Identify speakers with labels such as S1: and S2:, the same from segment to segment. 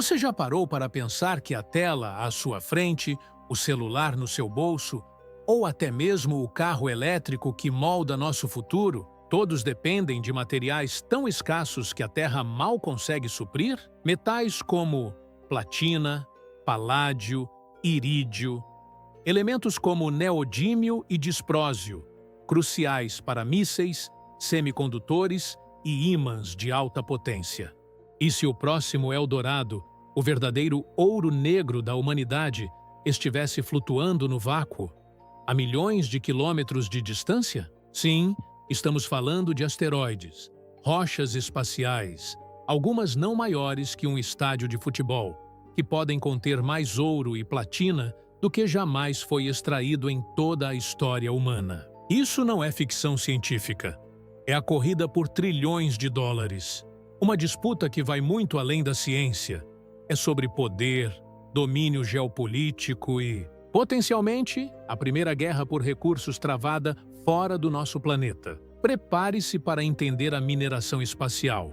S1: Você já parou para pensar que a tela à sua frente, o celular no seu bolso, ou até mesmo o carro elétrico que molda nosso futuro, todos dependem de materiais tão escassos que a Terra mal consegue suprir? Metais como platina, paládio, irídio, elementos como neodímio e disprósio, cruciais para mísseis, semicondutores e ímãs de alta potência. E se o próximo Eldorado, o verdadeiro ouro negro da humanidade, estivesse flutuando no vácuo, a milhões de quilômetros de distância? Sim, estamos falando de asteroides, rochas espaciais, algumas não maiores que um estádio de futebol, que podem conter mais ouro e platina do que jamais foi extraído em toda a história humana. Isso não é ficção científica. É a corrida por trilhões de dólares. Uma disputa que vai muito além da ciência. É sobre poder, domínio geopolítico e, potencialmente, a primeira guerra por recursos travada fora do nosso planeta. Prepare-se para entender a mineração espacial,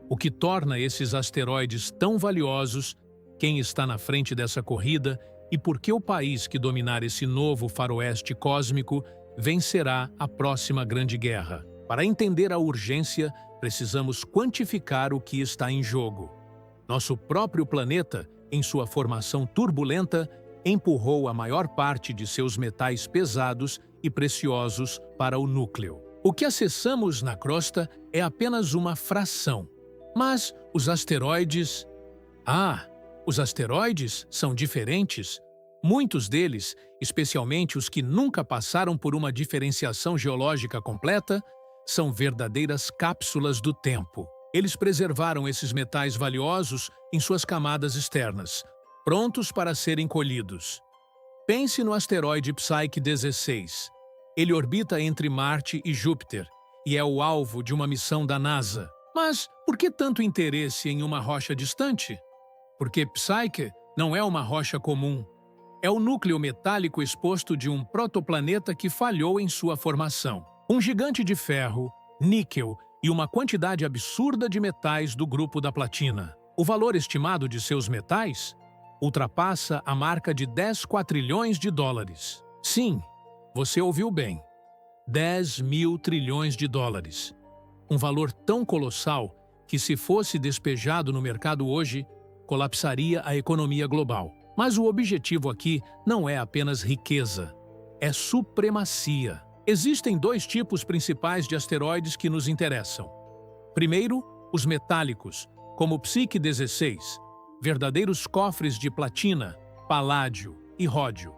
S1: o que torna esses asteroides tão valiosos, quem está na frente dessa corrida e por que o país que dominar esse novo faroeste cósmico vencerá a próxima grande guerra. Para entender a urgência, precisamos quantificar o que está em jogo. Nosso próprio planeta, em sua formação turbulenta, empurrou a maior parte de seus metais pesados e preciosos para o núcleo. O que acessamos na crosta é apenas uma fração. Mas os asteroides... os asteroides são diferentes. Muitos deles, especialmente os que nunca passaram por uma diferenciação geológica completa, são verdadeiras cápsulas do tempo. Eles preservaram esses metais valiosos em suas camadas externas, prontos para serem colhidos. Pense no asteroide Psyche 16. Ele orbita entre Marte e Júpiter e é o alvo de uma missão da NASA. Mas por que tanto interesse em uma rocha distante? Porque Psyche não é uma rocha comum. É o núcleo metálico exposto de um protoplaneta que falhou em sua formação. Um gigante de ferro, níquel e uma quantidade absurda de metais do grupo da platina. O valor estimado de seus metais ultrapassa a marca de 10 quatrilhões de dólares. Sim, você ouviu bem. 10 mil trilhões de dólares. Um valor tão colossal que, se fosse despejado no mercado hoje, colapsaria a economia global. Mas o objetivo aqui não é apenas riqueza, é supremacia. Existem dois tipos principais de asteroides que nos interessam. Primeiro, os metálicos, como o Psyche 16, verdadeiros cofres de platina, paládio e ródio.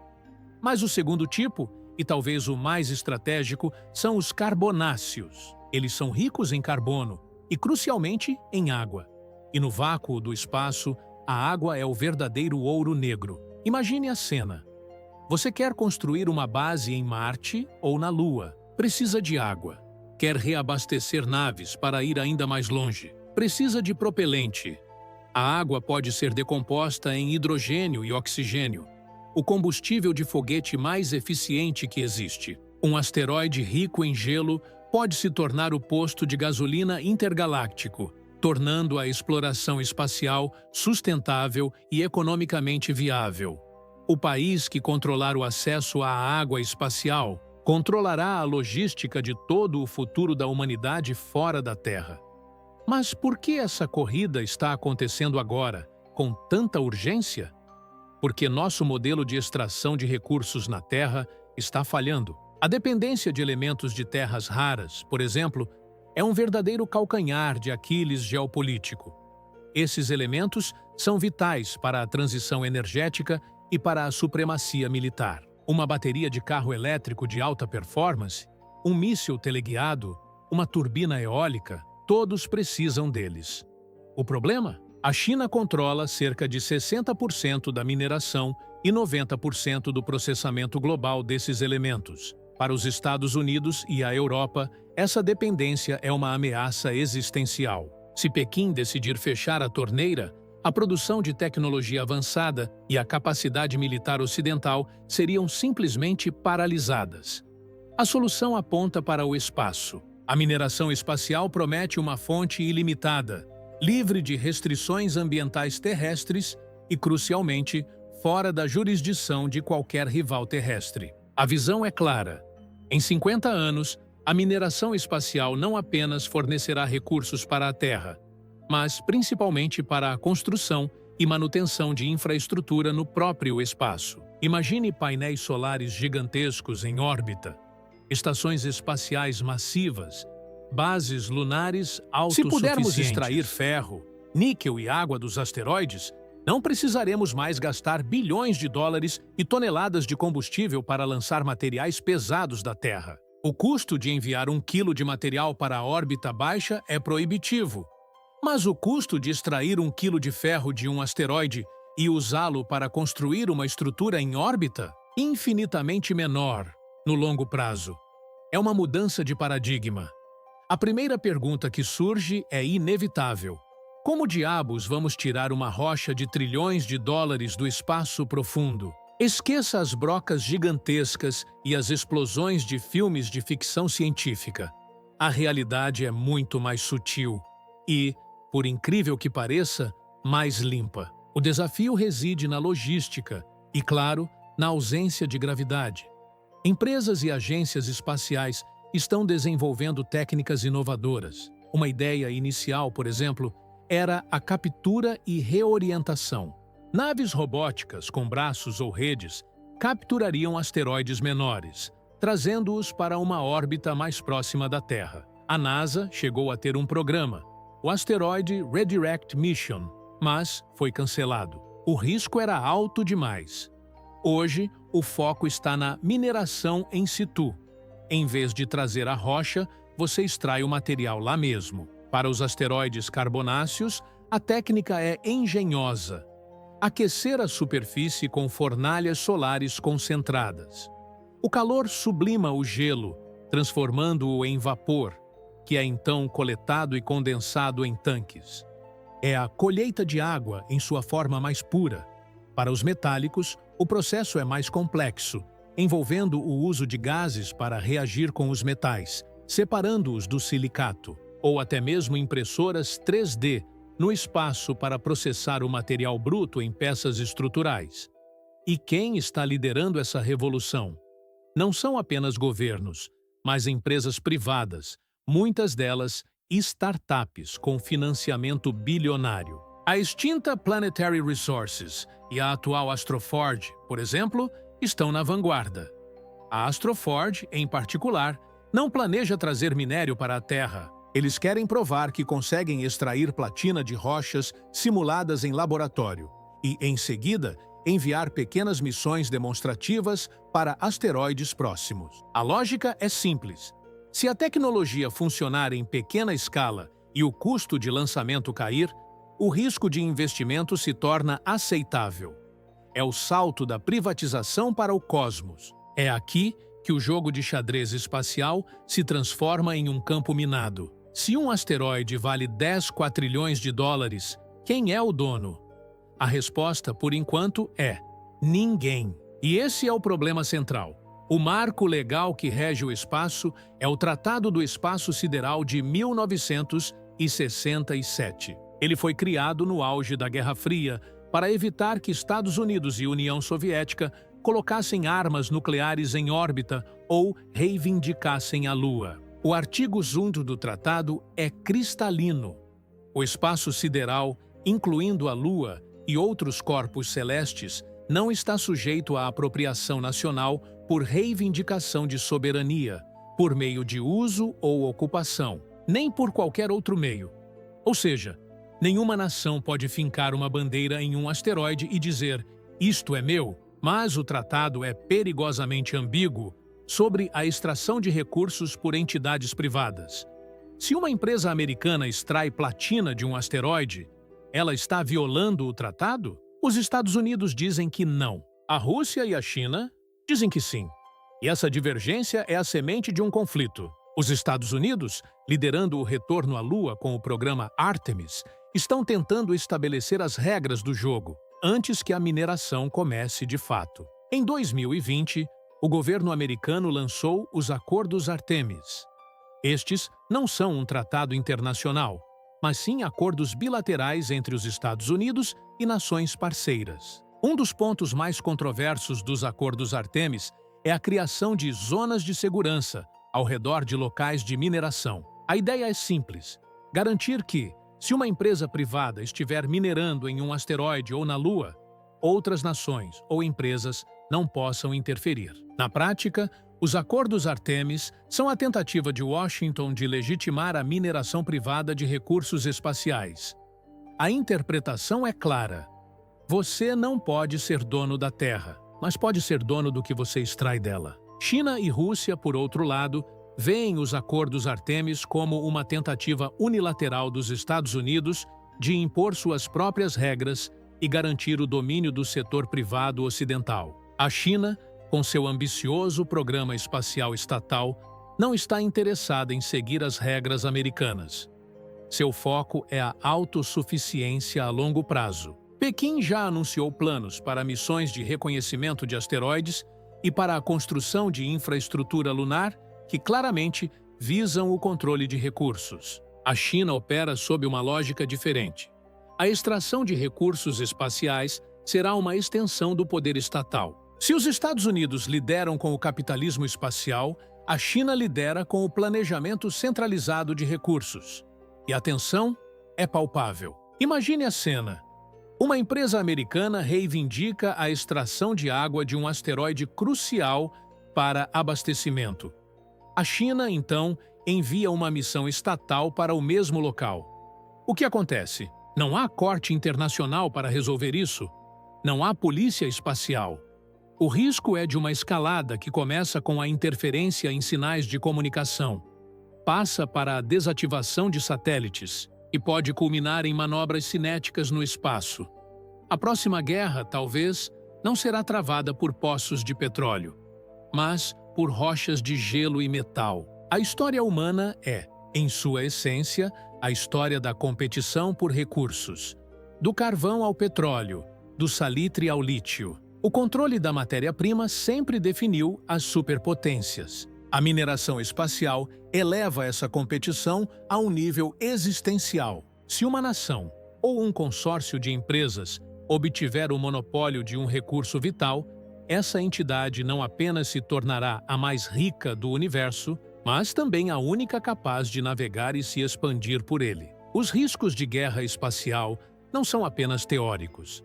S1: Mas o segundo tipo, e talvez o mais estratégico, são os carbonáceos. Eles são ricos em carbono e, crucialmente, em água. E no vácuo do espaço, a água é o verdadeiro ouro negro. Imagine a cena. Você quer construir uma base em Marte ou na Lua. Precisa de água. Quer reabastecer naves para ir ainda mais longe. Precisa de propelente. A água pode ser decomposta em hidrogênio e oxigênio, o combustível de foguete mais eficiente que existe. Um asteroide rico em gelo pode se tornar o posto de gasolina intergaláctico, tornando a exploração espacial sustentável e economicamente viável. O país que controlar o acesso à água espacial controlará a logística de todo o futuro da humanidade fora da Terra. Mas por que essa corrida está acontecendo agora, com tanta urgência? Porque nosso modelo de extração de recursos na Terra está falhando. A dependência de elementos de terras raras, por exemplo, é um verdadeiro calcanhar de Aquiles geopolítico. Esses elementos são vitais para a transição energética e para a supremacia militar. Uma bateria de carro elétrico de alta performance, um míssil teleguiado, uma turbina eólica, todos precisam deles. O problema? A China controla cerca de 60% da mineração e 90% do processamento global desses elementos. Para os Estados Unidos e a Europa, essa dependência é uma ameaça existencial. Se Pequim decidir fechar a torneira, a produção de tecnologia avançada e a capacidade militar ocidental seriam simplesmente paralisadas. A solução aponta para o espaço. A mineração espacial promete uma fonte ilimitada, livre de restrições ambientais terrestres e, crucialmente, fora da jurisdição de qualquer rival terrestre. A visão é clara. Em 50 anos, a mineração espacial não apenas fornecerá recursos para a Terra, mas principalmente para a construção e manutenção de infraestrutura no próprio espaço. Imagine painéis solares gigantescos em órbita, estações espaciais massivas, bases lunares autossuficientes. Se pudermos extrair ferro, níquel e água dos asteroides, não precisaremos mais gastar bilhões de dólares e toneladas de combustível para lançar materiais pesados da Terra. O custo de enviar 1 quilo de material para a órbita baixa é proibitivo, mas o custo de extrair 1 quilo de ferro de um asteroide e usá-lo para construir uma estrutura em órbita, infinitamente menor no longo prazo. É uma mudança de paradigma. A primeira pergunta que surge é inevitável. Como diabos vamos tirar uma rocha de trilhões de dólares do espaço profundo? Esqueça as brocas gigantescas e as explosões de filmes de ficção científica. A realidade é muito mais sutil e, por incrível que pareça, mais limpa. O desafio reside na logística e, claro, na ausência de gravidade. Empresas e agências espaciais estão desenvolvendo técnicas inovadoras. Uma ideia inicial, por exemplo, era a captura e reorientação. Naves robóticas com braços ou redes capturariam asteroides menores, trazendo-os para uma órbita mais próxima da Terra. A NASA chegou a ter um programa, o Asteroid Redirect Mission, mas foi cancelado. O risco era alto demais. Hoje, o foco está na mineração in situ. Em vez de trazer a rocha, você extrai o material lá mesmo. Para os asteroides carbonáceos, a técnica é engenhosa. Aquecer a superfície com fornalhas solares concentradas. O calor sublima o gelo, transformando-o em vapor, que é então coletado e condensado em tanques. É a colheita de água em sua forma mais pura. Para os metálicos, o processo é mais complexo, envolvendo o uso de gases para reagir com os metais, separando-os do silicato, ou até mesmo impressoras 3D no espaço para processar o material bruto em peças estruturais. E quem está liderando essa revolução? Não são apenas governos, mas empresas privadas, muitas delas startups com financiamento bilionário. A extinta Planetary Resources e a atual Astroforge, por exemplo, estão na vanguarda. A Astroforge, em particular, não planeja trazer minério para a Terra. Eles querem provar que conseguem extrair platina de rochas simuladas em laboratório e, em seguida, enviar pequenas missões demonstrativas para asteroides próximos. A lógica é simples. Se a tecnologia funcionar em pequena escala e o custo de lançamento cair, o risco de investimento se torna aceitável. É o salto da privatização para o cosmos. É aqui que o jogo de xadrez espacial se transforma em um campo minado. Se um asteroide vale 10 quatrilhões de dólares, quem é o dono? A resposta, por enquanto, é ninguém. E esse é o problema central. O marco legal que rege o espaço é o Tratado do Espaço Sideral de 1967. Ele foi criado no auge da Guerra Fria para evitar que Estados Unidos e União Soviética colocassem armas nucleares em órbita ou reivindicassem a Lua. O artigo 2 do tratado é cristalino. O espaço sideral, incluindo a Lua e outros corpos celestes, não está sujeito à apropriação nacional por reivindicação de soberania, por meio de uso ou ocupação, nem por qualquer outro meio. Ou seja, nenhuma nação pode fincar uma bandeira em um asteroide e dizer «isto é meu», mas o tratado é perigosamente ambíguo sobre a extração de recursos por entidades privadas. Se uma empresa americana extrai platina de um asteroide, ela está violando o tratado? Os Estados Unidos dizem que não. A Rússia e a China dizem que sim. E essa divergência é a semente de um conflito. Os Estados Unidos, liderando o retorno à Lua com o programa Artemis, estão tentando estabelecer as regras do jogo antes que a mineração comece de fato. Em 2020, o governo americano lançou os Acordos Artemis. Estes não são um tratado internacional, mas sim acordos bilaterais entre os Estados Unidos e nações parceiras. Um dos pontos mais controversos dos acordos Artemis é a criação de zonas de segurança ao redor de locais de mineração. A ideia é simples: garantir que, se uma empresa privada estiver minerando em um asteroide ou na Lua, outras nações ou empresas não possam interferir. Na prática, os acordos Artemis são a tentativa de Washington de legitimar a mineração privada de recursos espaciais. A interpretação é clara: você não pode ser dono da Terra, mas pode ser dono do que você extrai dela. China e Rússia, por outro lado, veem os acordos Artemis como uma tentativa unilateral dos Estados Unidos de impor suas próprias regras e garantir o domínio do setor privado ocidental. A China, com seu ambicioso programa espacial estatal, não está interessada em seguir as regras americanas. Seu foco é a autossuficiência a longo prazo. Pequim já anunciou planos para missões de reconhecimento de asteroides e para a construção de infraestrutura lunar que claramente visam o controle de recursos. A China opera sob uma lógica diferente. A extração de recursos espaciais será uma extensão do poder estatal. Se os Estados Unidos lideram com o capitalismo espacial, a China lidera com o planejamento centralizado de recursos. E a tensão é palpável. Imagine a cena. Uma empresa americana reivindica a extração de água de um asteroide crucial para abastecimento. A China, então, envia uma missão estatal para o mesmo local. O que acontece? Não há corte internacional para resolver isso. Não há polícia espacial. O risco é de uma escalada que começa com a interferência em sinais de comunicação, passa para a desativação de satélites e pode culminar em manobras cinéticas no espaço. A próxima guerra, talvez, não será travada por poços de petróleo, mas por rochas de gelo e metal. A história humana é, em sua essência, a história da competição por recursos, do carvão ao petróleo, do salitre ao lítio. O controle da matéria-prima sempre definiu as superpotências. A mineração espacial eleva essa competição a um nível existencial. Se uma nação ou um consórcio de empresas obtiver o monopólio de um recurso vital, essa entidade não apenas se tornará a mais rica do universo, mas também a única capaz de navegar e se expandir por ele. Os riscos de guerra espacial não são apenas teóricos.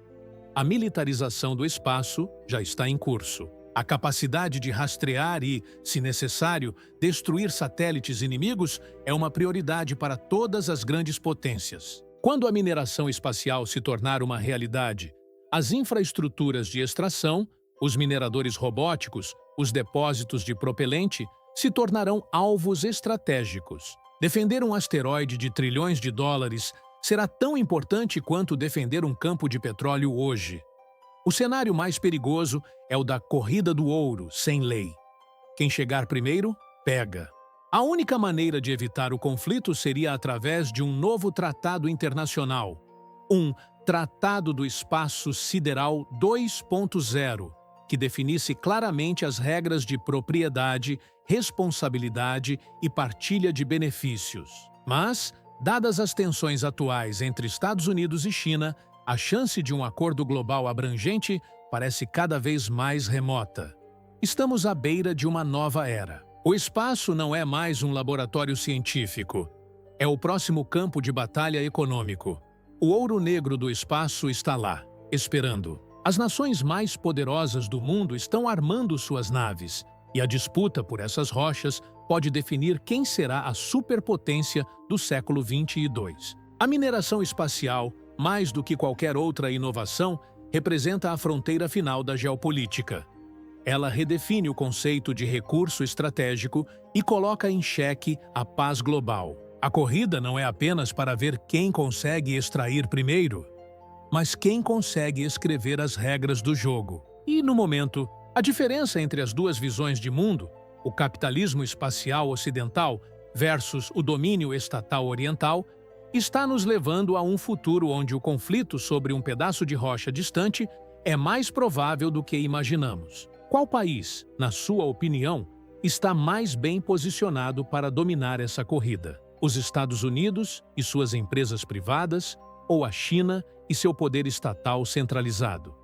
S1: A militarização do espaço já está em curso. A capacidade de rastrear e, se necessário, destruir satélites inimigos é uma prioridade para todas as grandes potências. Quando a mineração espacial se tornar uma realidade, as infraestruturas de extração, os mineradores robóticos, os depósitos de propelente se tornarão alvos estratégicos. Defender um asteroide de trilhões de dólares será tão importante quanto defender um campo de petróleo hoje. O cenário mais perigoso é o da corrida do ouro, sem lei. Quem chegar primeiro, pega. A única maneira de evitar o conflito seria através de um novo tratado internacional, um Tratado do Espaço Sideral 2.0, que definisse claramente as regras de propriedade, responsabilidade e partilha de benefícios. Mas, dadas as tensões atuais entre Estados Unidos e China, a chance de um acordo global abrangente parece cada vez mais remota. Estamos à beira de uma nova era. O espaço não é mais um laboratório científico. É o próximo campo de batalha econômico. O ouro negro do espaço está lá, esperando. As nações mais poderosas do mundo estão armando suas naves, e a disputa por essas rochas pode definir quem será a superpotência do século 22. A mineração espacial, mais do que qualquer outra inovação, representa a fronteira final da geopolítica. Ela redefine o conceito de recurso estratégico e coloca em xeque a paz global. A corrida não é apenas para ver quem consegue extrair primeiro, mas quem consegue escrever as regras do jogo. E, no momento, a diferença entre as duas visões de mundo, o capitalismo espacial ocidental versus o domínio estatal oriental, está nos levando a um futuro onde o conflito sobre um pedaço de rocha distante é mais provável do que imaginamos. Qual país, na sua opinião, está mais bem posicionado para dominar essa corrida? Os Estados Unidos e suas empresas privadas, ou a China e seu poder estatal centralizado?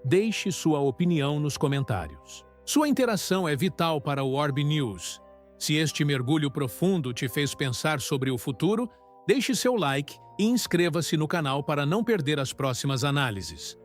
S1: Deixe sua opinião nos comentários. Sua interação é vital para o Orbe News. Se este mergulho profundo te fez pensar sobre o futuro, deixe seu like e inscreva-se no canal para não perder as próximas análises.